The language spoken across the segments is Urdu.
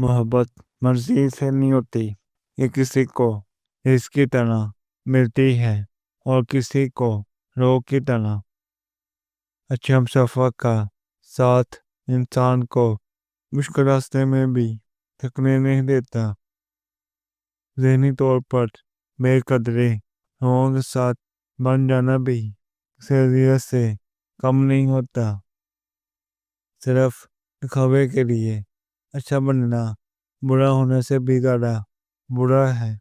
محبت مرضی سے نہیں ہوتی، یہ کسی کو رزق کی طرح ملتی ہے اور کسی کو روح کی طرح۔ اچھے ہمسفر کا ساتھ انسان کو مشکل راستے میں بھی تھکنے نہیں دیتا۔ ذہنی طور پر بے قدری لوگوں کے ساتھ بن جانا بھی کسی اذیت سے کم نہیں ہوتا۔ صرف دکھاوے کے لیے اچھا بننا برا ہونے سے بھی زیادہ برا ہے۔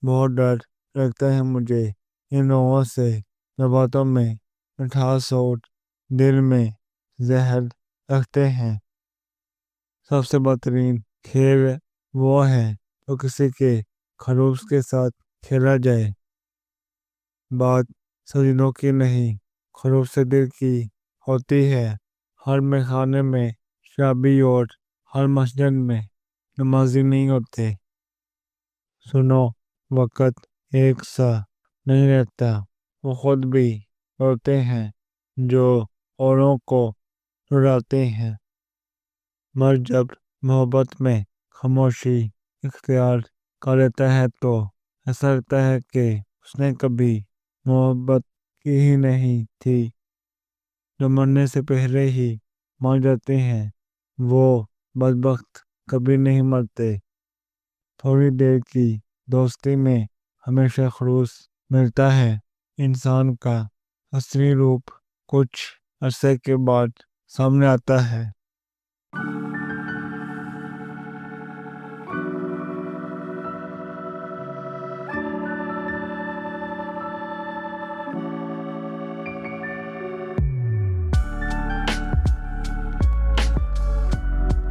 بہت ڈر لگتا ہے مجھے ان لوگوں سے جو باتوں میں مٹھاس اور دل میں زہر رکھتے ہیں۔ سب سے بدترین کھیل وہ ہے جو کسی کے خلوص کے ساتھ کھیلا جائے۔ بات سجدوں کی نہیں، خلوص دل کی ہوتی ہے۔ ہر میخانے میں شرابی اور ہر مسجد میں نمازی نہیں ہوتے۔ سنو، وقت ایک سا نہیں رہتا، وہ خود بھی روتے ہیں جو اوروں کو رلاتے ہیں۔ مرد جب محبت میں خاموشی اختیار کر لیتا ہے تو ایسا لگتا ہے کہ اس نے کبھی محبت کی ہی نہیں تھی۔ جو مرنے سے پہلے ہی مر جاتے ہیں وہ بدبخت کبھی نہیں مرتے۔ تھوڑی دیر کی دوستی میں ہمیشہ خلوص ملتا ہے۔ انسان کا اصلی روپ کچھ عرصے کے بعد سامنے آتا ہے۔